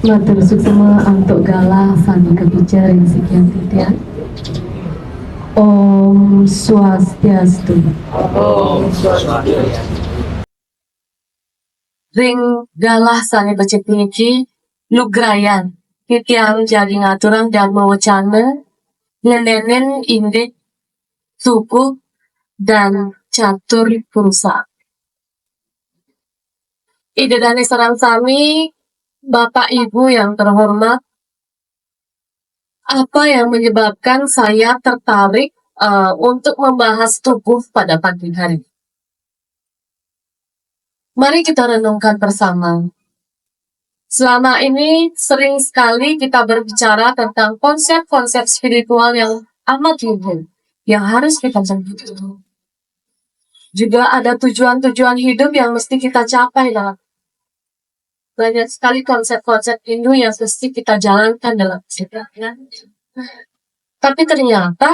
Matur suksema antuk galah sami kebicara yang sekian titik. Om Swastiastu. Ring galah sami becek niki lugrayan titiang jadi ngaturang dan mewacana ngenenen indik tubuh dan catur perusak. Ide dan saran sami Bapak Ibu yang terhormat, apa yang menyebabkan saya tertarik untuk membahas tubuh pada pagi hari? Mari kita renungkan bersama. Selama ini sering sekali kita berbicara tentang konsep-konsep spiritual yang amat luhur, yang harus kita capai. Juga ada tujuan-tujuan hidup yang mesti kita capai dalam banyak sekali konsep-konsep Hindu yang mesti kita jalankan dalam hidup. Tapi ternyata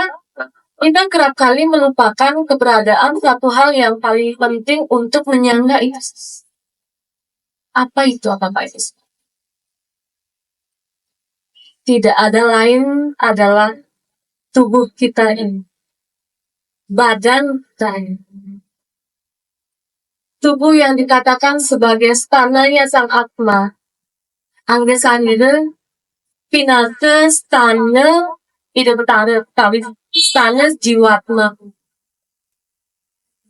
kita kerap kali melupakan keberadaan suatu hal yang paling penting untuk menyangga itu. Apa itu? Apa itu? Tidak ada lain adalah tubuh kita ini. Badan kita ini. Tubuh yang dikatakan sebagai stananya sang Atma. Anggesannya pinata stana ide betara tapi stana jiwatma.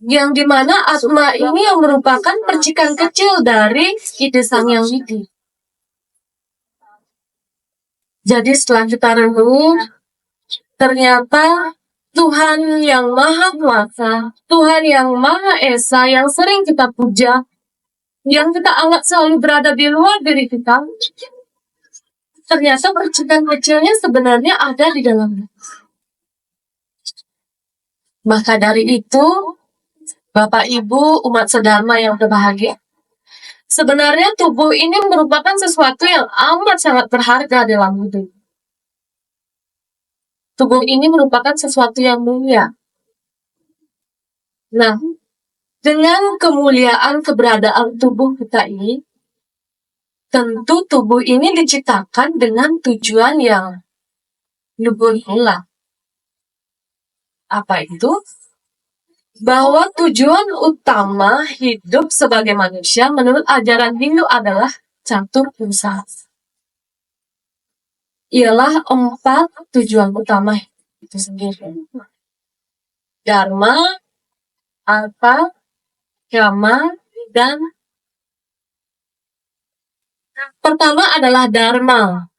Yang dimana Atma ini yang merupakan percikan kecil dari ide sang yang widi. Jadi setelah kita renung, ternyata Tuhan yang Maha Kuasa, Tuhan yang Maha Esa, yang sering kita puja, yang kita anggap selalu berada di luar diri kita, ternyata percikan kecilnya sebenarnya ada di dalamnya. Maka dari itu, Bapak Ibu umat sedharma yang berbahagia, sebenarnya tubuh ini merupakan sesuatu yang amat sangat berharga dalam hidup. Tubuh ini merupakan sesuatu yang mulia. Nah, dengan kemuliaan keberadaan tubuh kita ini, tentu tubuh ini diciptakan dengan tujuan yang luhur pula. Apa itu? Bahwa tujuan utama hidup sebagai manusia menurut ajaran Hindu adalah catur purusha. Ialah 4 tujuan utama itu sendiri. Dharma, Artha, Kama, dan pertama adalah Dharma.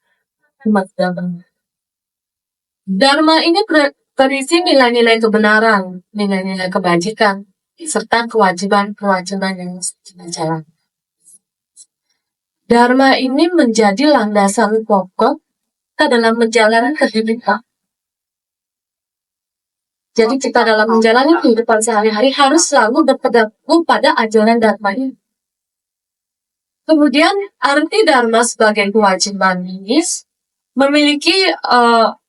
Dharma ini berisi nilai-nilai kebenaran, nilai-nilai kebajikan, serta kewajiban-kewajiban yang mesti kita jalankan. Dharma ini menjadi landasan pokok kita dalam menjalani kehidupan. Jadi kita dalam menjalani kehidupan sehari-hari harus selalu berpegang pada ajaran Dharma ini. Kemudian arti Dharma sebagai kewajiban ini memiliki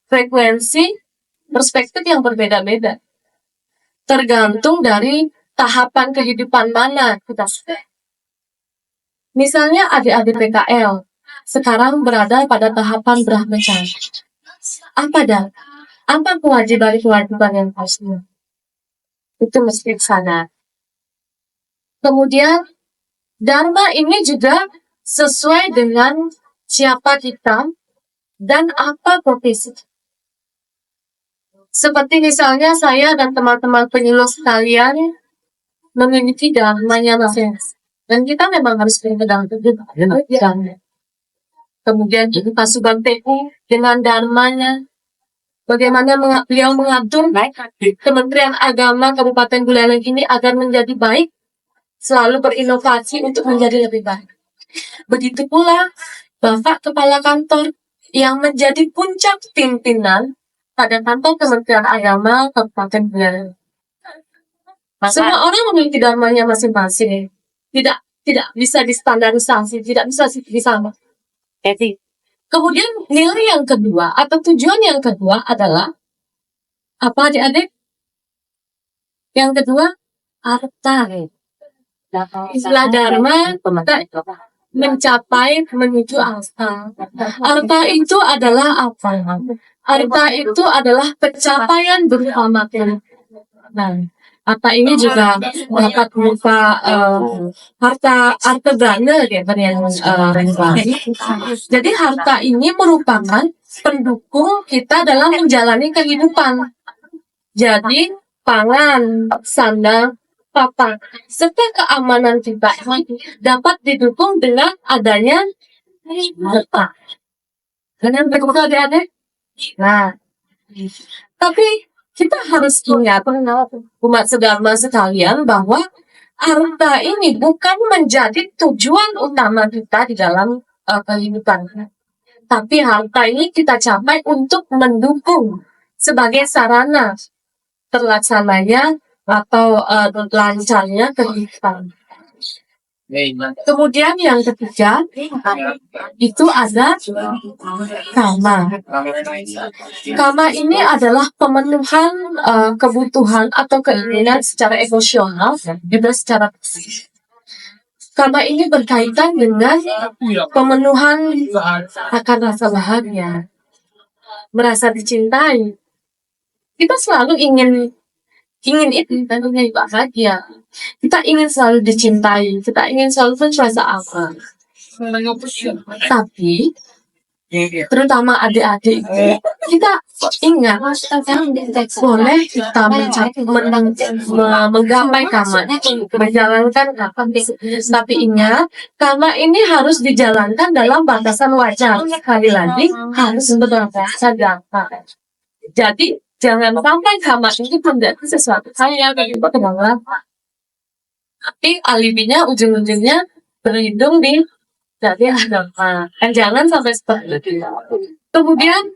frekuensi perspektif yang berbeda-beda. Tergantung dari tahapan kehidupan mana kita sudah. Misalnya adik-adik PKL sekarang berada pada tahapan Brahmacharya. Apa kewajiban-kewajiban yang harusnya? Itu mesti sadar. Kemudian Dharma ini juga sesuai dengan siapa kita dan apa profesi. Seperti misalnya saya dan teman-teman penyuluh sekalian memiliki dharmanya masing-masing. Dan kita memang harus berpegang teguh. Kemudian Pak Sugeng Teguh dengan dharmanya, bagaimana beliau mengatur Kementerian Agama Kabupaten Buleleng ini agar menjadi baik, selalu berinovasi untuk menjadi lebih baik. Begitu pula Bapak Kepala Kantor yang menjadi puncak pimpinan pada kantor Kementerian Agama Kabupaten Buleleng. Semua orang memiliki dharmanya masing-masing. Tidak bisa distandarisasi, tidak bisa disama. Kemudian nilai yang kedua atau tujuan yang kedua adalah apa adik-adik? Yang kedua, artha. Istilah dharma mencapai menuju arta. Arta itu adalah apa? Arta itu adalah pencapaian berupa materi. Nah, harta ini juga dapat berupa harta benda ya, yang jadi harta ini merupakan pendukung kita dalam menjalani kehidupan. Jadi pangan, sandang, papan, serta keamanan kita dapat didukung dengan adanya harta. Kalian betul adik-adik? Nah, tapi kita harus ingat umat sedama sekalian bahwa harta ini bukan menjadi tujuan utama kita di dalam kehidupan. Tapi harta ini kita capai untuk mendukung sebagai sarana terlaksananya atau lancarnya kehidupan. Kemudian yang ketiga itu ada kama. Kama ini adalah pemenuhan kebutuhan atau keinginan secara emosional juga secara fisik. Kama ini berkaitan dengan pemenuhan akan rasa bahagia, merasa dicintai. Kita selalu ingin itu, tentunya bahagia. Kita ingin selalu dicintai, kita ingin selalu merasa aman. Tapi terutama adik-adik, kita ingat boleh kita menggapai kama, menjalankan kama. Tapi ingat, kama ini harus dijalankan dalam batasan wajar. Sekali lagi harus berbatasan dapat. Jadi jangan sampai kama ini menjadi sesuatu yang berkembang. Tapi alibinya ujung-ujungnya berlindung di dari agama. Jangan sampai seperti itu. Kemudian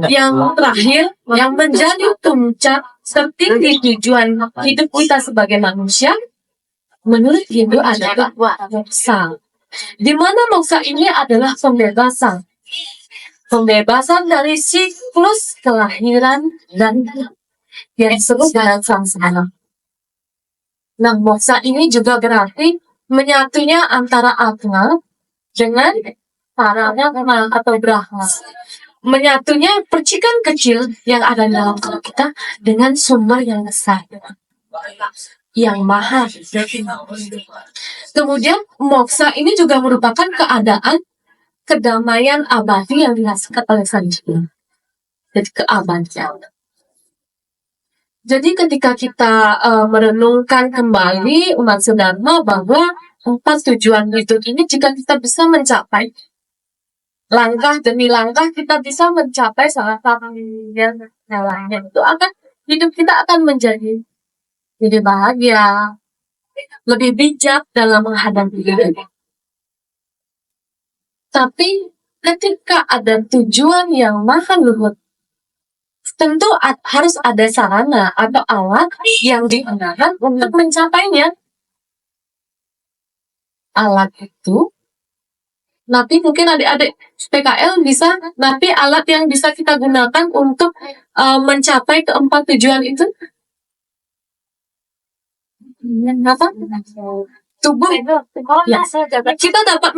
yang terakhir, yang menjadi puncak tertinggi tujuan hidup kita sebagai manusia, menurut Hindu adalah moksa. Di mana moksa ini adalah pembebasan. Pembebasan dari siklus kelahiran dan yang disebut dengan samsara. Nah, moksa ini juga berarti menyatunya antara atma dengan parana atau brahma. Menyatunya percikan kecil yang ada dalam tubuh kita dengan sumber yang besar, yang maha. Kemudian moksa ini juga merupakan keadaan kedamaian abadi yang dirasakan oleh sang jiwa. Jadi keabadian. Jadi ketika kita merenungkan kembali umat sedharma bahwa 4 tujuan hidup ini, jika kita bisa mencapai langkah demi langkah, kita bisa mencapai salah satu yang lainnya, itu akan hidup kita akan menjadi lebih bahagia, lebih bijak dalam menghadapi hidup. Tapi ketika ada tujuan yang maha luhur, tentu harus ada sarana atau alat yang digunakan untuk mencapainya. Alat itu, nanti mungkin adik-adik PKL bisa, nanti alat yang bisa kita gunakan untuk mencapai keempat tujuan itu apa? Tubuh. Ya. Kita dapat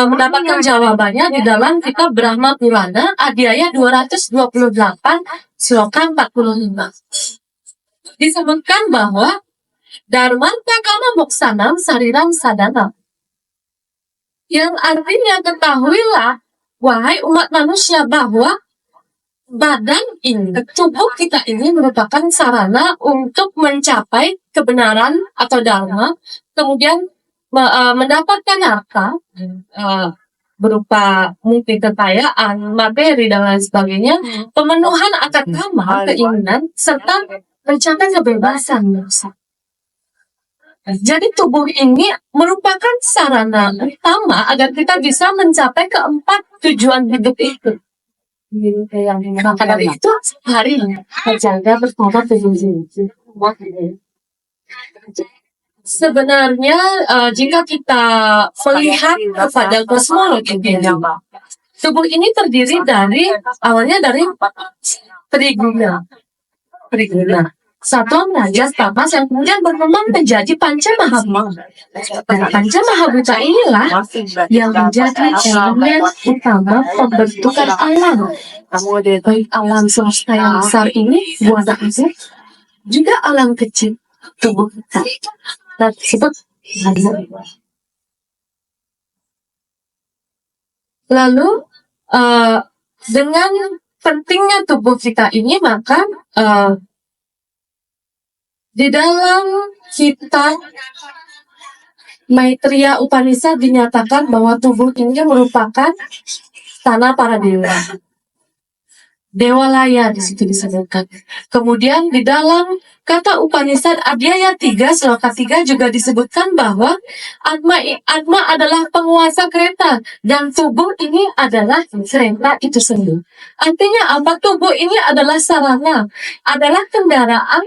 mendapatkan jawabannya di dalam kitab Brahma Purana, Adhyaya 228, Sloka 45. Disebutkan bahwa Dharmanta kama moksanam sariram sadana. Yang artinya ketahuilah, wahai umat manusia, bahwa badan ini, tubuh kita ini merupakan sarana untuk mencapai kebenaran atau dharma, kemudian mendapatkan harta berupa mungkin kekayaan, materi dan lain sebagainya, pemenuhan akan kama, keinginan, serta mencapai kebebasan. Jadi tubuh ini merupakan sarana utama agar kita bisa mencapai keempat tujuan hidup itu. Maka dari itu hari menjaga bertobat sebenarnya jika kita melihat kepada kosmologi tubuh ini terdiri dari awalnya dari triguna. Satuan Raja Tamas yang kemudian berkembang menjadi Panca Mahabhuta. Dan Panca Mahabhuta inilah yang menjadi elemen utama pembentukan alam. Baik alam semesta yang besar ini, buana itu, juga alam kecil tubuh kita. Kita disebut lalu dengan pentingnya tubuh kita ini, maka di dalam kitab Maitreya Upanishad dinyatakan bahwa tubuh ini merupakan tanah para dewa. Dewa Laya di situ disebutkan. Kemudian di dalam kata Upanishad Adhyaya 3 sloka 3 juga disebutkan bahwa Atma adalah penguasa kereta dan tubuh ini adalah kereta itu sendiri. Artinya apa? Tubuh ini adalah sarana, adalah kendaraan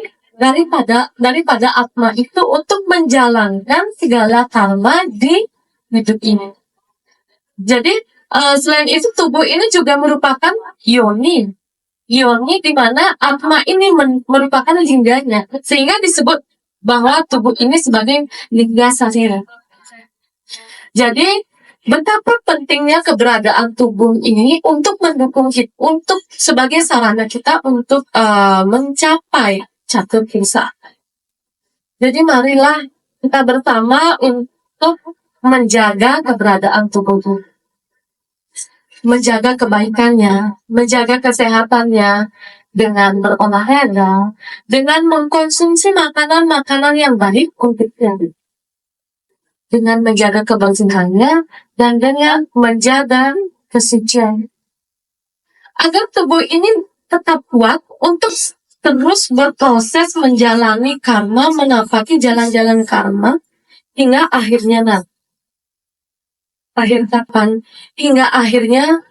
daripada Atma itu untuk menjalankan segala karma di hidup ini. Jadi selain itu tubuh ini juga merupakan yoni di mana Atma ini merupakan lingganya, sehingga disebut bahwa tubuh ini sebagai lingga sarira. Jadi betapa pentingnya keberadaan tubuh ini untuk mendukung kita, untuk sebagai sarana kita untuk mencapai catur kisah. Jadi marilah kita bersama untuk menjaga keberadaan tubuh, menjaga kebaikannya, menjaga kesehatannya dengan berolahraga, dengan mengkonsumsi makanan-makanan yang baik untuk tubuh, dengan menjaga kebersihannya, dan dengan menjaga kesucian. Agar tubuh ini tetap kuat untuk terus berproses menjalani karma, menapaki jalan-jalan karma, hingga akhirnya akhir kapan? Hingga akhirnya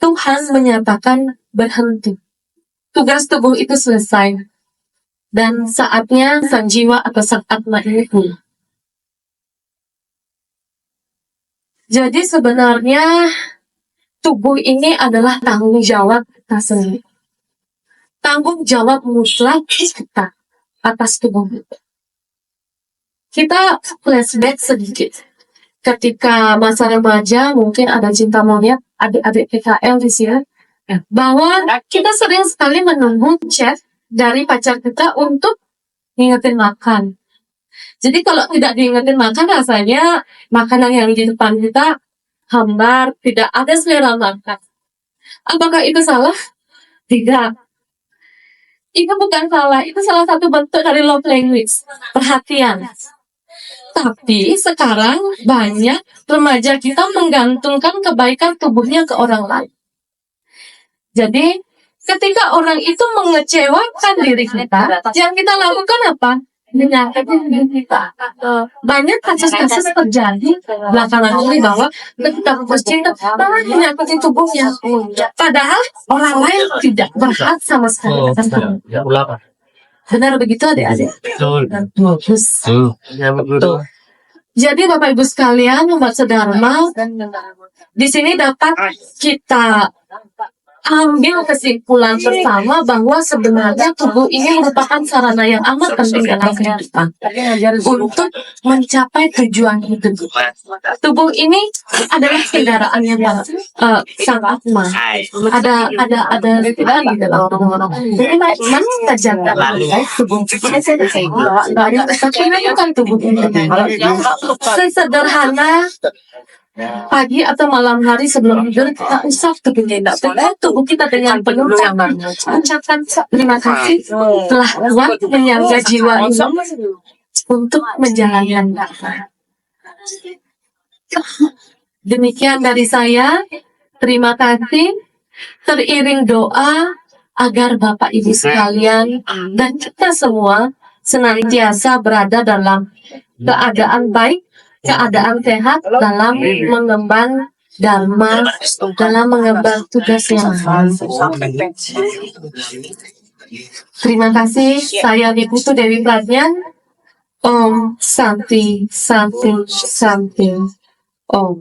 Tuhan menyatakan berhenti. Tugas tubuh itu selesai. Dan saatnya sang jiwa atau sang Atma ini pun. Jadi sebenarnya tubuh ini adalah tanggung jawab kita sendiri. Tanggung jawab mutlak kita atas tubuh kita. Kita flashback sedikit. Ketika masa remaja, mungkin ada cinta monyet, adik-adik PKL di sini, bahwa kita sering sekali menunggu chat dari pacar kita untuk ngingetin makan. Jadi kalau tidak diingetin makan, rasanya makanan yang di depan kita hambar, tidak ada selera makan. Apakah itu salah? Tidak. Itu bukan salah, itu salah satu bentuk dari love language, perhatian. Tapi sekarang banyak remaja kita menggantungkan kebaikan tubuhnya ke orang lain. Jadi ketika orang itu mengecewakan diri kita, yang kita lakukan apa? Menyakiti diri kita. Banyak kasus-kasus terjadi belakangan ini bahwa ketika putus cinta, malah menyakiti tubuhnya. Padahal orang lain tidak berhak sama sekali atas tubuhnya. Benar begitu adik-adik? Betul. Ya, betul. Jadi Bapak Ibu sekalian, umat sedharma, di sini dapat kita ambil kesimpulan bersama bahwa sebenarnya tubuh ini merupakan sarana yang amat penting dalam kehidupan untuk mencapai tujuan hidup. Tubuh ini adalah kendaraan yang sang Atma. Ada di dalam tubuh orang. Jadi mana saja tubuh bukan tubuh ini. Sesederhana pagi atau malam hari sebelum tidur kita usap tubuh kita. Tubuh kita dengan penuh ucapan terima kasih telah kuat menyangga jiwa ini untuk menjalankan. Demikian dari saya. Terima kasih. Teriring doa agar Bapak Ibu sekalian dan kita semua senantiasa berada dalam keadaan baik, keadaan sehat dalam mengemban dharma, dalam mengemban tugas yang Terima kasih. Saya Niputu Dewi Pradyan. Om Santi Santi Santi Om.